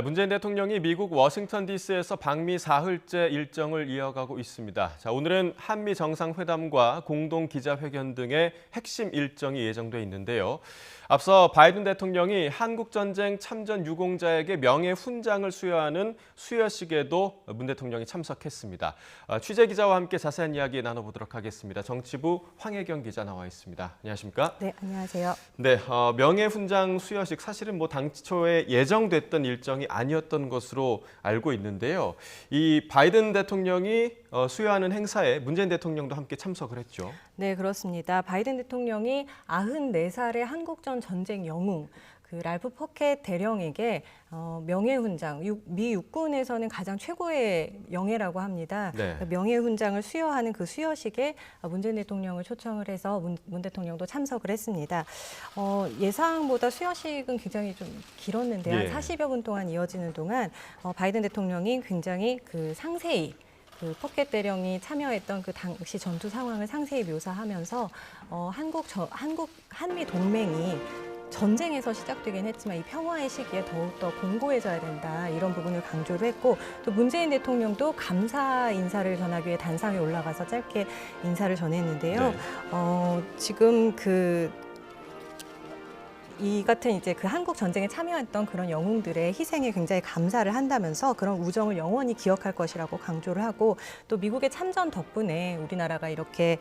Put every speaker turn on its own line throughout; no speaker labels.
문재인 대통령이 미국 워싱턴 DC에서 방미 사흘째 일정을 이어가고 있습니다. 오늘은 한미 정상회담과 공동 기자회견 등의 핵심 일정이 예정돼 있는데요. 앞서 바이든 대통령이 한국전쟁 참전 유공자에게 명예훈장을 수여하는 수여식에도 문 대통령이 참석했습니다. 취재 기자와 함께 자세한 이야기 나눠보도록 하겠습니다. 정치부 황혜경 기자 나와 있습니다. 안녕하십니까?
네, 안녕하세요.
네, 명예훈장 수여식 사실은 당초에 예정됐던 일정이 아니었던 것으로 알고 있는데요. 이 바이든 대통령이 수여하는 행사에 문재인 대통령도 함께 참석을 했죠.
네, 그렇습니다. 바이든 대통령이 94살의 한국전 전쟁 영웅 랄프 포켓 대령에게 명예훈장, 미 육군에서는 가장 최고의 영예라고 합니다.
네.
명예훈장을 수여하는 그 수여식에 문재인 대통령을 초청을 해서 문 대통령도 참석을 했습니다. 예상보다 수여식은 굉장히 좀 길었는데요.
예.
40여 분 동안 이어지는 동안 바이든 대통령이 굉장히 상세히 포켓 대령이 참여했던 그 당시 전투 상황을 상세히 묘사하면서 한미 동맹이 전쟁에서 시작되긴 했지만 이 평화의 시기에 더욱더 공고해져야 된다, 이런 부분을 강조를 했고, 또 문재인 대통령도 감사 인사를 전하기 위해 단상에 올라가서 짧게 인사를 전했는데요.
네.
지금 이 같은 한국 전쟁에 참여했던 그런 영웅들의 희생에 굉장히 감사를 한다면서 그런 우정을 영원히 기억할 것이라고 강조를 하고, 또 미국의 참전 덕분에 우리나라가 이렇게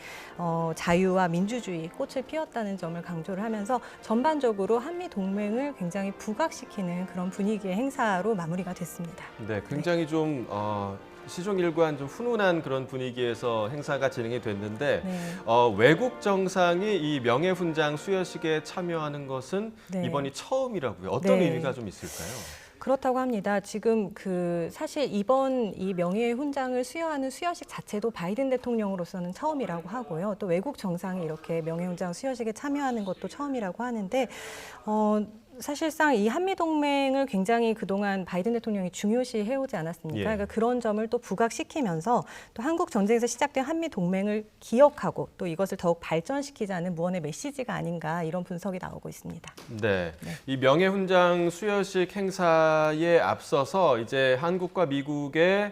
자유와 민주주의 꽃을 피웠다는 점을 강조를 하면서 전반적으로 한미 동맹을 굉장히 부각시키는 그런 분위기의 행사로 마무리가 됐습니다.
네, 굉장히 좀 시종일관 좀 훈훈한 그런 분위기에서 행사가 진행이 됐는데
네.
외국 정상이 이 명예훈장 수여식에 참여하는 것은
네.
이번이 처음이라고요. 어떤
네.
의미가 좀 있을까요?
그렇다고 합니다. 지금 사실 이번 이 명예훈장을 수여하는 수여식 자체도 바이든 대통령으로서는 처음이라고 하고요. 또 외국 정상이 이렇게 명예훈장 수여식에 참여하는 것도 처음이라고 하는데, 사실상 이 한미동맹을 굉장히 그동안 바이든 대통령이 중요시 해오지 않았습니까?
예.
그러니까 그런 점을 또 부각시키면서 또 한국 전쟁에서 시작된 한미동맹을 기억하고 또 이것을 더욱 발전시키자는 무언의 메시지가 아닌가, 이런 분석이 나오고 있습니다.
네.
네.
이 명예훈장 수여식 행사에 앞서서 이제 한국과 미국의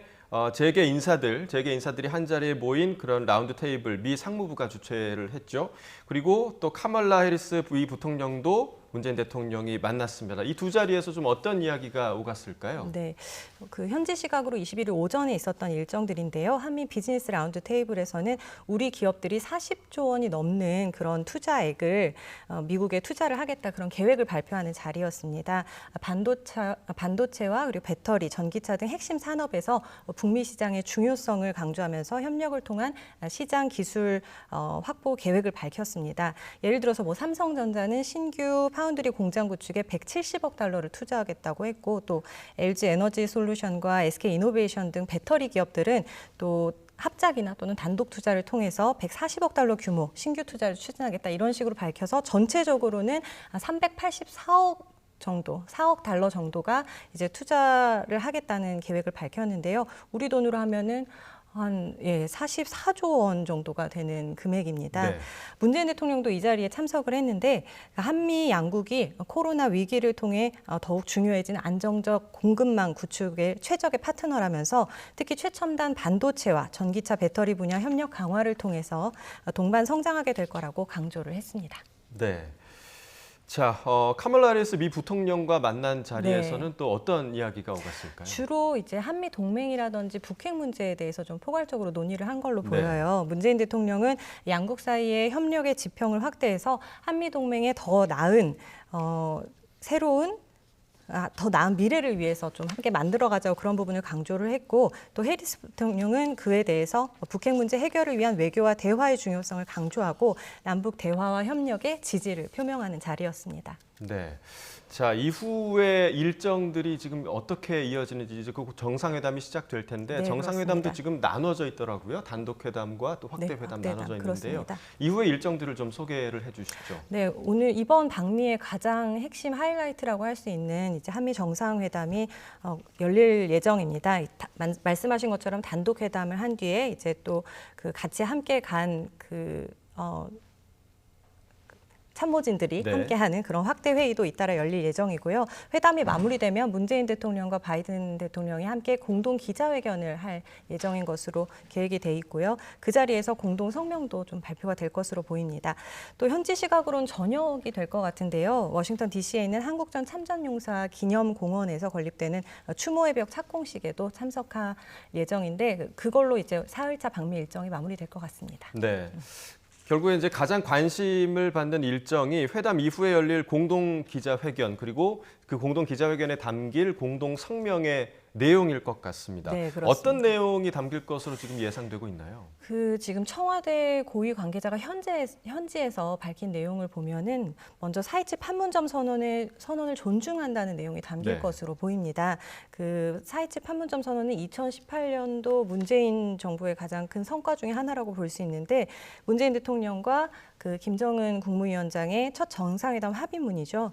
재계 인사들이 한 자리에 모인 그런 라운드 테이블 미 상무부가 주최를 했죠. 그리고 또 카멀라 해리스 미 부통령도 문재인 대통령이 만났습니다. 이 두 자리에서 좀 어떤 이야기가 오갔을까요?
네, 현지 시각으로 21일 오전에 있었던 일정들인데요. 한미 비즈니스 라운드 테이블에서는 우리 기업들이 40조 원이 넘는 그런 투자액을 미국에 투자를 하겠다, 그런 계획을 발표하는 자리였습니다. 반도체와 그리고 배터리, 전기차 등 핵심 산업에서 북미 시장의 중요성을 강조하면서 협력을 통한 시장 기술 확보 계획을 밝혔습니다. 예를 들어서 삼성전자는 신규 파운드리 공장 구축에 170억 달러를 투자하겠다고 했고, 또 LG 에너지 솔루션과 SK 이노베이션 등 배터리 기업들은 또 합작이나 또는 단독 투자를 통해서 140억 달러 규모 신규 투자를 추진하겠다, 이런 식으로 밝혀서 전체적으로는 384억 정도, 4억 달러 정도가 이제 투자를 하겠다는 계획을 밝혔는데요. 우리 돈으로 하면은 한 44조 원 정도가 되는 금액입니다.
네.
문재인 대통령도 이 자리에 참석을 했는데, 한미 양국이 코로나 위기를 통해 더욱 중요해진 안정적 공급망 구축의 최적의 파트너라면서 특히 최첨단 반도체와 전기차 배터리 분야 협력 강화를 통해서 동반 성장하게 될 거라고 강조를 했습니다.
네. 자, 카멀라 해리스 미 부통령과 만난 자리에서는 또 어떤 이야기가 오갔을까요?
주로 이제 한미 동맹이라든지 북핵 문제에 대해서 좀 포괄적으로 논의를 한 걸로 보여요. 문재인 대통령은 양국 사이의 협력의 지평을 확대해서 한미 동맹에 더 나은 새로운 더 나은 미래를 위해서 좀 함께 만들어가자고 그런 부분을 강조를 했고, 또 해리스 대통령은 그에 대해서 북핵 문제 해결을 위한 외교와 대화의 중요성을 강조하고 남북 대화와 협력의 지지를 표명하는 자리였습니다.
네. 자, 이후의 일정들이 지금 어떻게 이어지는지 이제 그 정상회담이 시작될 텐데,
네,
정상회담도
그렇습니다.
지금 나눠져 있더라고요. 단독회담과 또 확대회담
확대회담,
나눠져 있는데요.
그렇습니다.
이후의 일정들을 좀 소개를 해주시죠.
네, 오늘 이번 방미의 가장 핵심 하이라이트라고 할 수 있는 이제 한미 정상회담이 열릴 예정입니다. 말씀하신 것처럼 단독회담을 한 뒤에 이제 또 같이 함께 간 참모진들이
네.
함께하는 그런 확대 회의도 잇따라 열릴 예정이고요. 회담이 마무리되면 문재인 대통령과 바이든 대통령이 함께 공동 기자회견을 할 예정인 것으로 계획이 돼 있고요. 그 자리에서 공동 성명도 좀 발표가 될 것으로 보입니다. 또 현지 시각으로는 저녁이 될 것 같은데요. 워싱턴 DC에 있는 한국전 참전용사 기념공원에서 건립되는 추모의 벽 착공식에도 참석할 예정인데 그걸로 이제 사흘차 방미 일정이 마무리될 것 같습니다.
네. 결국에 이제 가장 관심을 받는 일정이 회담 이후에 열릴 공동 기자회견 그리고 그 공동 기자회견에 담길 공동 성명의 내용일 것 같습니다.
네, 그렇습니다.
어떤 내용이 담길 것으로 지금 예상되고 있나요?
지금 청와대 고위 관계자가 현지에서 밝힌 내용을 보면은 먼저 4.27 판문점 선언을 존중한다는 내용이 담길
네.
것으로 보입니다. 4.27 판문점 선언은 2018년도 문재인 정부의 가장 큰 성과 중에 하나라고 볼 수 있는데 문재인 대통령과 김정은 국무위원장의 첫 정상회담 합의문이죠.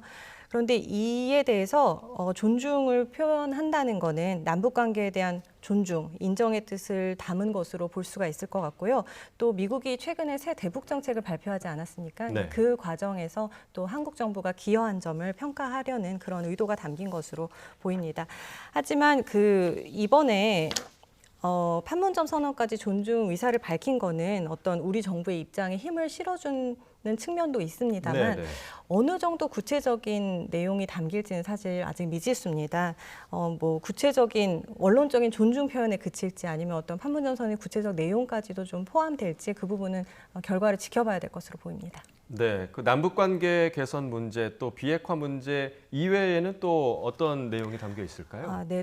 그런데 이에 대해서 존중을 표현한다는 거는 남북 관계에 대한 존중, 인정의 뜻을 담은 것으로 볼 수가 있을 것 같고요. 또 미국이 최근에 새 대북 정책을 발표하지 않았습니까?
네.
그 과정에서 또 한국 정부가 기여한 점을 평가하려는 그런 의도가 담긴 것으로 보입니다. 하지만 이번에 판문점 선언까지 존중 의사를 밝힌 거는 어떤 우리 정부의 입장에 힘을 실어주는 측면도 있습니다만
네네.
어느 정도 구체적인 내용이 담길지는 사실 아직 미지수입니다. 구체적인 원론적인 존중 표현에 그칠지 아니면 어떤 판문점 선언의 구체적 내용까지도 좀 포함될지 그 부분은 결과를 지켜봐야 될 것으로 보입니다.
네, 그 남북 관계 개선 문제 또 비핵화 문제 이외에는 또 어떤 내용이 담겨 있을까요?
네,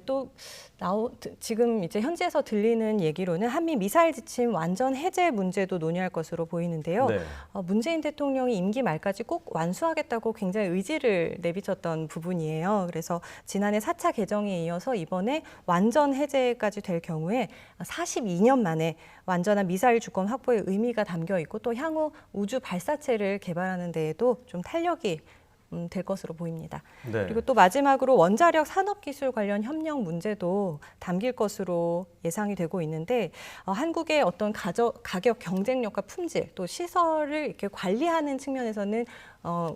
지금 이제 현지에서 들리는 얘기로는 한미 미사일 지침 완전 해제 문제도 논의할 것으로 보이는데요.
네.
문재인 대통령이 임기 말까지 꼭 완수하겠다고 굉장히 의지를 내비쳤던 부분이에요. 그래서 지난해 4차 개정에 이어서 이번에 완전 해제까지 될 경우에 42년 만에 완전한 미사일 주권 확보의 의미가 담겨 있고 또 향후 우주 발사체를 개발하는 데에도 좀 탄력이 될 것으로 보입니다.
네.
그리고 또 마지막으로 원자력 산업기술 관련 협력 문제도 담길 것으로 예상이 되고 있는데 한국의 어떤 가격 경쟁력과 품질 또 시설을 이렇게 관리하는 측면에서는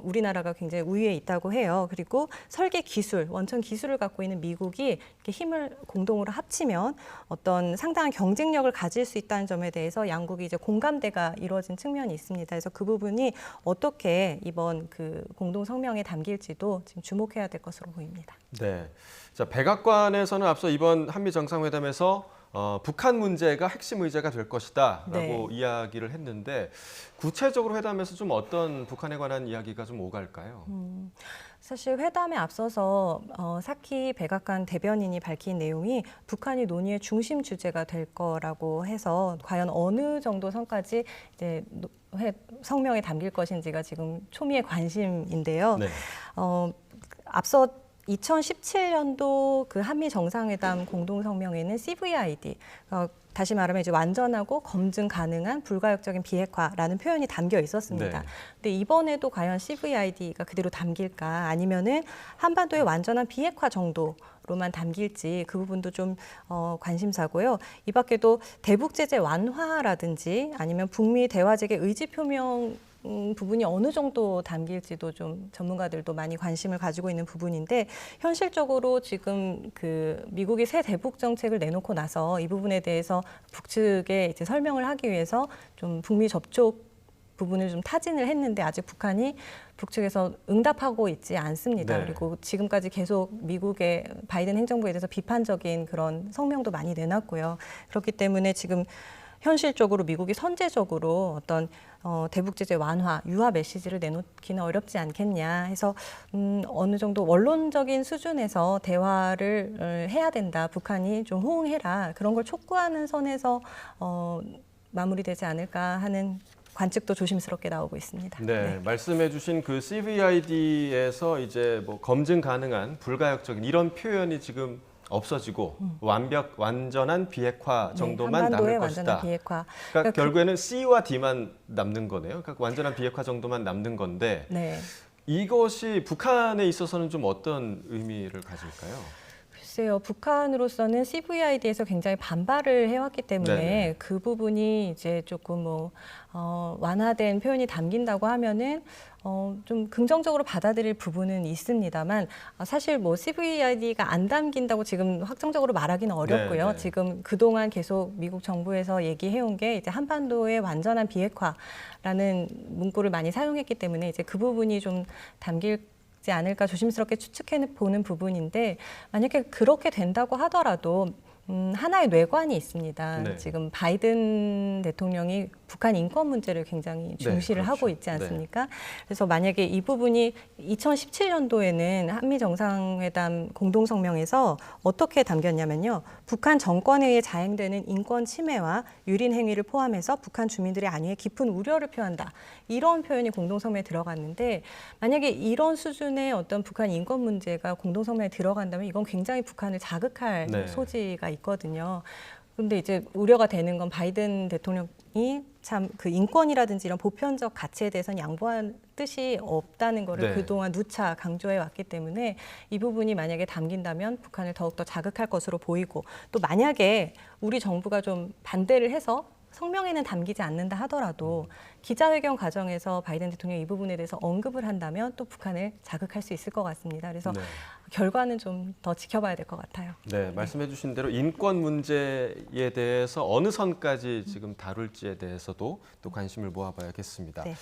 우리나라가 굉장히 우위에 있다고 해요. 그리고 설계 기술, 원천 기술을 갖고 있는 미국이 이렇게 힘을 공동으로 합치면 어떤 상당한 경쟁력을 가질 수 있다는 점에 대해서 양국이 이제 공감대가 이루어진 측면이 있습니다. 그래서 그 부분이 어떻게 이번 공동 성명에 담길지도 지금 주목해야 될 것으로 보입니다.
네. 자, 백악관에서는 앞서 이번 한미 정상회담에서 북한 문제가 핵심 의제가 될 것이다라고
네.
이야기를 했는데 구체적으로 회담에서 좀 어떤 북한에 관한 이야기가 좀 오갈까요?
사실 회담에 앞서서 사키 백악관 대변인이 밝힌 내용이 북한이 논의의 중심 주제가 될 거라고 해서 과연 어느 정도 선까지 이제 성명에 담길 것인지가 지금 초미의 관심인데요.
네.
앞서 2017년도 한미 정상회담 공동성명에는 CVID, 다시 말하면 이제 완전하고 검증 가능한 불가역적인 비핵화라는 표현이 담겨 있었습니다.
네.
근데 이번에도 과연 CVID가 그대로 담길까 아니면은 한반도의 완전한 비핵화 정도로만 담길지 그 부분도 좀 관심사고요. 이 밖에도 대북 제재 완화라든지 아니면 북미 대화 재개 의지 표명 부분이 어느 정도 담길지도 좀 전문가들도 많이 관심을 가지고 있는 부분인데 현실적으로 지금 미국이 새 대북 정책을 내놓고 나서 이 부분에 대해서 북측에 이제 설명을 하기 위해서 좀 북미 접촉 부분을 좀 타진을 했는데 아직 북한이 북측에서 응답하고 있지 않습니다.
네.
그리고 지금까지 계속 미국의 바이든 행정부에 대해서 비판적인 그런 성명도 많이 내놨고요. 그렇기 때문에 지금 현실적으로 미국이 선제적으로 어떤 대북 제재 완화, 유화 메시지를 내놓기는 어렵지 않겠냐 해서 어느 정도 원론적인 수준에서 대화를 해야 된다. 북한이 좀 호응해라. 그런 걸 촉구하는 선에서 마무리되지 않을까 하는 관측도 조심스럽게 나오고 있습니다.
네, 말씀해주신 CVID에서 이제 검증 가능한 불가역적인 이런 표현이 지금 없어지고 완전한 비핵화 정도만
한반도의
남을 것이다.
완전한 비핵화.
그러니까 결국에는 C와 D만 남는 거네요. 그러니까 완전한 비핵화 정도만 남는 건데
네.
이것이 북한에 있어서는 좀 어떤 의미를 가질까요?
글쎄요, 북한으로서는 CVID에서 굉장히 반발을 해왔기 때문에
네네.
그 부분이 이제 조금 완화된 표현이 담긴다고 하면은 좀 긍정적으로 받아들일 부분은 있습니다만 사실 CVID가 안 담긴다고 지금 확정적으로 말하기는 어렵고요.
네네.
지금 그동안 계속 미국 정부에서 얘기해온 게 이제 한반도의 완전한 비핵화라는 문구를 많이 사용했기 때문에 이제 그 부분이 좀 담길 지 않을까 조심스럽게 추측해 보는 부분인데 만약에 그렇게 된다고 하더라도 하나의 뇌관이 있습니다.
네.
지금 바이든 대통령이 북한 인권 문제를 굉장히 중시를
네,
하고
그렇죠.
있지 않습니까? 그래서 만약에 이 부분이 2017년도에는 한미 정상회담 공동성명에서 어떻게 담겼냐면요. 북한 정권에 의해 자행되는 인권 침해와 유린 행위를 포함해서 북한 주민들의 안위에 깊은 우려를 표한다. 이런 표현이 공동성명에 들어갔는데 만약에 이런 수준의 어떤 북한 인권 문제가 공동성명에 들어간다면 이건 굉장히 북한을 자극할
네.
소지가 있거든요. 그런데 이제 우려가 되는 건 바이든 대통령이 참 그 인권이라든지 이런 보편적 가치에 대해서는 양보한 뜻이 없다는 거를
네.
그동안 누차 강조해 왔기 때문에 이 부분이 만약에 담긴다면 북한을 더욱더 자극할 것으로 보이고 또 만약에 우리 정부가 좀 반대를 해서 성명에는 담기지 않는다 하더라도 기자회견 과정에서 바이든 대통령이 이 부분에 대해서 언급을 한다면 또 북한을 자극할 수 있을 것 같습니다. 그래서
네.
결과는 좀 더 지켜봐야 될 것 같아요.
네, 말씀해 주신 대로 인권 문제에 대해서 어느 선까지 지금 다룰지에 대해서도 또 관심을 모아봐야겠습니다.
네.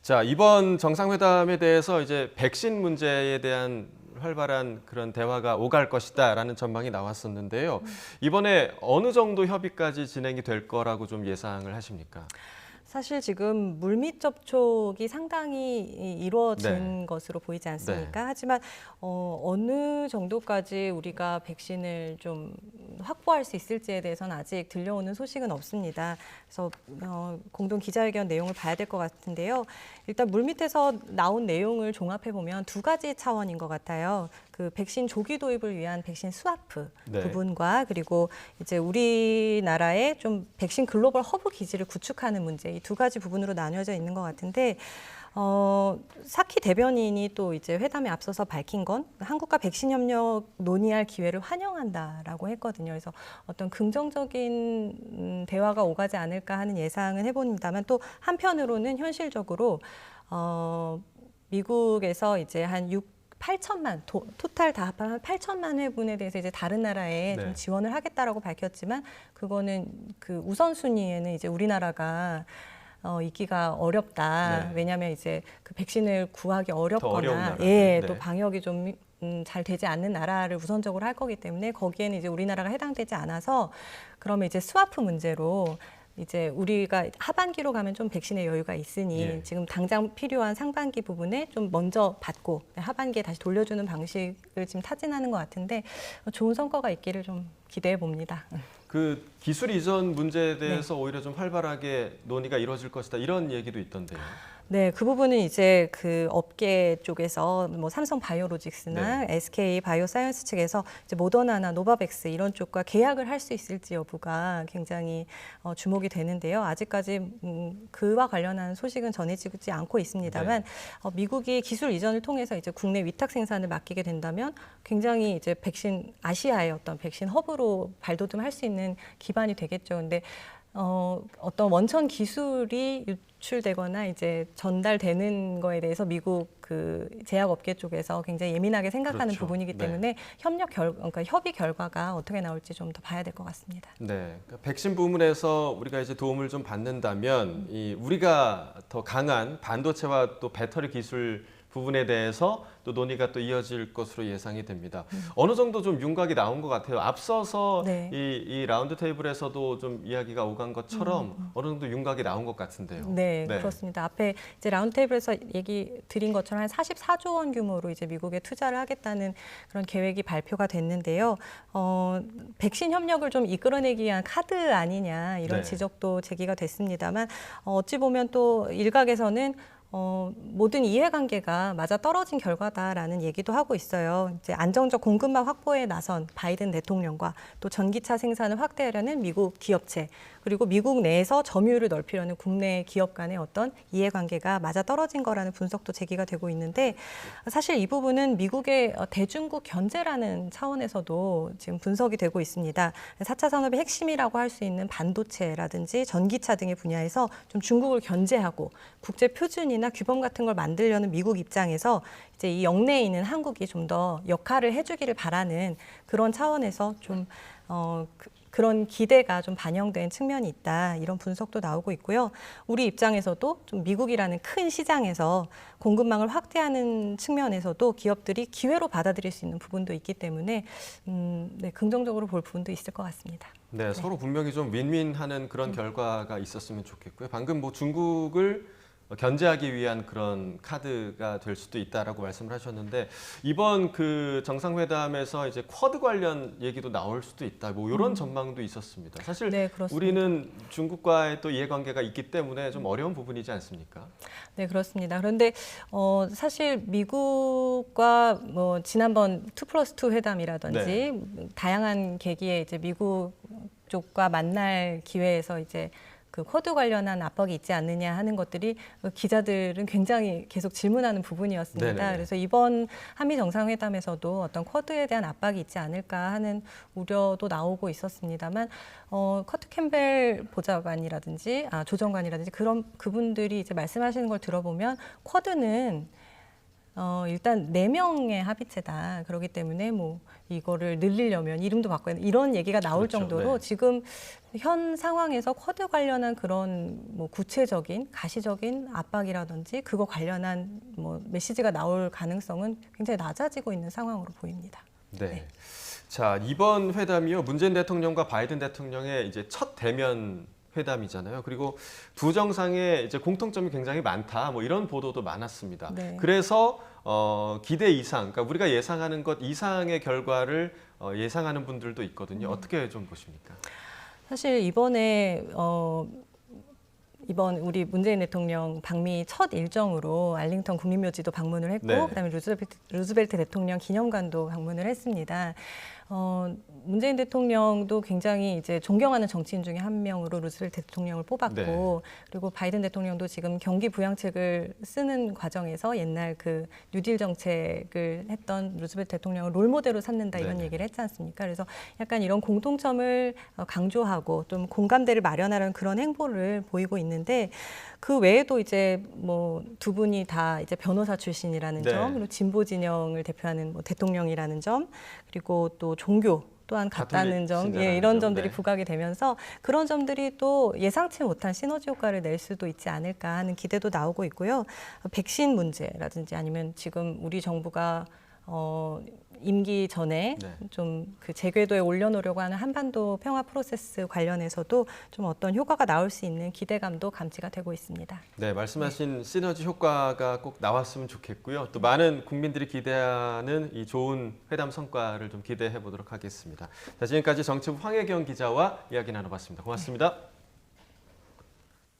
자, 이번 정상회담에 대해서 이제 백신 문제에 대한 활발한 그런 대화가 오갈 것이다라는 전망이 나왔었는데요. 이번에 어느 정도 협의까지 진행이 될 거라고 좀 예상을 하십니까?
사실 지금 물밑 접촉이 상당히 이루어진
네.
것으로 보이지 않습니까? 하지만 어느 정도까지 우리가 백신을 좀 확보할 수 있을지에 대해서는 아직 들려오는 소식은 없습니다. 그래서 공동 기자회견 내용을 봐야 될 것 같은데요. 일단 물밑에서 나온 내용을 종합해 보면 두 가지 차원인 것 같아요. 그 백신 조기 도입을 위한 백신 스와프
네.
부분과 그리고 이제 우리나라의 좀 백신 글로벌 허브 기지를 구축하는 문제 이 두 가지 부분으로 나뉘어져 있는 것 같은데 사키 대변인이 또 이제 회담에 앞서서 밝힌 건 한국과 백신 협력 논의할 기회를 환영한다라고 했거든요. 그래서 어떤 긍정적인 대화가 오가지 않을까 하는 예상은 해봅니다만 또 한편으로는 현실적으로 미국에서 이제 한 8천만 토탈 다 합하면 8천만 회분에 대해서 이제 다른 나라에
네.
좀 지원을 하겠다라고 밝혔지만 그거는 그 우선순위에는 이제 우리나라가 있기가 어렵다.
네.
왜냐하면 이제 그 백신을 구하기
어려운
어렵거나
나라들.
예, 또
네.
방역이 좀 잘 되지 않는 나라를 우선적으로 할 거기 때문에 거기에는 이제 우리나라가 해당되지 않아서 그러면 이제 스와프 문제로 이제 우리가 하반기로 가면 좀 백신의 여유가 있으니
예.
지금 당장 필요한 상반기 부분에 좀 먼저 받고 하반기에 다시 돌려주는 방식을 지금 타진하는 것 같은데 좋은 성과가 있기를 좀 기대해 봅니다.
그 기술 이전 문제에 대해서 오히려 좀 활발하게 논의가 이루어질 것이다 이런 얘기도 있던데요.
네, 그 부분은 이제 그 업계 쪽에서 삼성 바이오로직스나 SK 바이오사이언스 측에서 이제 모더나나 노바백스 이런 쪽과 계약을 할 수 있을지 여부가 굉장히 주목이 되는데요. 아직까지 그와 관련한 소식은 전해지지 않고 있습니다만 미국이 기술 이전을 통해서 이제 국내 위탁 생산을 맡기게 된다면 굉장히 이제 백신 아시아의 어떤 백신 허브로 발돋움할 수 있는 기반이 되겠죠. 근데 어떤 원천 기술이 유출되거나 이제 전달되는 거에 대해서 미국 그 제약업계 쪽에서 굉장히 예민하게 생각하는
그렇죠.
부분이기 때문에 그러니까 협의 결과가 어떻게 나올지 좀 더 봐야 될 것 같습니다.
네, 그러니까 백신 부문에서 우리가 이제 도움을 좀 받는다면 우리가 더 강한 반도체와 또 배터리 기술 부분에 대해서 또 논의가 또 이어질 것으로 예상이 됩니다. 어느 정도 좀 윤곽이 나온 것 같아요. 앞서서
네.
이 라운드 테이블에서도 좀 이야기가 오간 것처럼 어느 정도 윤곽이 나온 것 같은데요.
네, 그렇습니다. 앞에 이제 라운드 테이블에서 얘기 드린 것처럼 한 44조 원 규모로 이제 미국에 투자를 하겠다는 그런 계획이 발표가 됐는데요. 백신 협력을 좀 이끌어내기 위한 카드 아니냐 이런
네.
지적도 제기가 됐습니다만 어찌 보면 또 일각에서는 모든 이해관계가 맞아 떨어진 결과다라는 얘기도 하고 있어요. 이제 안정적 공급망 확보에 나선 바이든 대통령과 또 전기차 생산을 확대하려는 미국 기업체, 그리고 미국 내에서 점유율을 넓히려는 국내 기업 간의 어떤 이해관계가 맞아 떨어진 거라는 분석도 제기가 되고 있는데, 사실 이 부분은 미국의 대중국 견제라는 차원에서도 지금 분석이 되고 있습니다. 4차 산업의 핵심이라고 할 수 있는 반도체라든지 전기차 등의 분야에서 좀 중국을 견제하고 국제 표준이나 규범 같은 걸 만들려는 미국 입장에서 이제 이 영내에 있는 한국이 좀 더 역할을 해주기를 바라는 그런 차원에서 좀 그런 기대가 좀 반영된 측면이 있다, 이런 분석도 나오고 있고요. 우리 입장에서도 좀 미국이라는 큰 시장에서 공급망을 확대하는 측면에서도 기업들이 기회로 받아들일 수 있는 부분도 있기 때문에 네, 긍정적으로 볼 부분도 있을 것 같습니다.
네, 서로 분명히 좀 윈윈하는 그런 결과가 있었으면 좋겠고요. 방금 뭐 중국을 견제하기 위한 그런 카드가 될 수도 있다라고 말씀을 하셨는데, 이번 그 정상회담에서 이제 쿼드 관련 얘기도 나올 수도 있다, 뭐 이런 전망도 있었습니다. 사실
네, 그렇습니다.
우리는 중국과의 또 이해관계가 있기 때문에 좀 어려운 부분이지 않습니까?
네, 그렇습니다. 그런데 사실 미국과 뭐 지난번 2+2 회담이라든지 다양한 계기에 이제 미국 쪽과 만날 기회에서 이제 그 쿼드 관련한 압박이 있지 않느냐 하는 것들이 기자들은 굉장히 계속 질문하는 부분이었습니다.
네네.
그래서 이번 한미 정상회담에서도 어떤 쿼드에 대한 압박이 있지 않을까 하는 우려도 나오고 있었습니다만, 커트 캠벨 보좌관이라든지 조정관이라든지 그런 그분들이 이제 말씀하시는 걸 들어보면 쿼드는 일단 4명의 합의체다. 그렇기 때문에 뭐 이거를 늘리려면 이름도 바꿔야 돼, 이런 얘기가 나올
그렇죠.
정도로
네.
지금 현 상황에서 쿼드 관련한 그런 뭐 구체적인 가시적인 압박이라든지 그거 관련한 뭐 메시지가 나올 가능성은 굉장히 낮아지고 있는 상황으로 보입니다.
네. 자, 이번 회담이요, 문재인 대통령과 바이든 대통령의 이제 첫 대면 회담이잖아요. 그리고 두 정상의 이제 공통점이 굉장히 많다, 뭐 이런 보도도 많았습니다.
네.
그래서 기대 이상, 그러니까 우리가 예상하는 것 이상의 결과를 예상하는 분들도 있거든요. 어떻게 좀 보십니까?
사실 이번에 이번 우리 문재인 대통령 방미 첫 일정으로 알링턴 국립묘지도 방문을 했고,
네.
그다음에 루즈벨트 대통령 기념관도 방문을 했습니다. 문재인 대통령도 굉장히 이제 존경하는 정치인 중에 한 명으로 루즈벨트 대통령을 뽑았고,
네.
그리고 바이든 대통령도 지금 경기 부양책을 쓰는 과정에서 옛날 그 뉴딜 정책을 했던 루즈벨트 대통령을 롤모델로 삼는다, 이런
네네.
얘기를 했지 않습니까? 그래서 약간 이런 공통점을 강조하고 좀 공감대를 마련하려는 그런 행보를 보이고 있는데, 그 외에도 이제 뭐 두 분이 다 이제 변호사 출신이라는
네.
점, 그리고 진보 진영을 대표하는 뭐 대통령이라는 점, 그리고 또 종교 또한 같다는 점,
가톨릭신이라는
이런
점,
점들이
네.
부각이 되면서 그런 점들이 또 예상치 못한 시너지 효과를 낼 수도 있지 않을까 하는 기대도 나오고 있고요. 백신 문제라든지 아니면 지금 우리 정부가 임기 전에
네.
좀 그 재궤도에 올려놓으려고 하는 한반도 평화 프로세스 관련해서도 좀 어떤 효과가 나올 수 있는 기대감도 감지가 되고 있습니다.
네, 말씀하신 시너지 효과가 꼭 나왔으면 좋겠고요. 또 많은 국민들이 기대하는 이 좋은 회담 성과를 좀 기대해 보도록 하겠습니다. 자, 지금까지 정치부 황혜경 기자와 이야기 나눠봤습니다. 고맙습니다.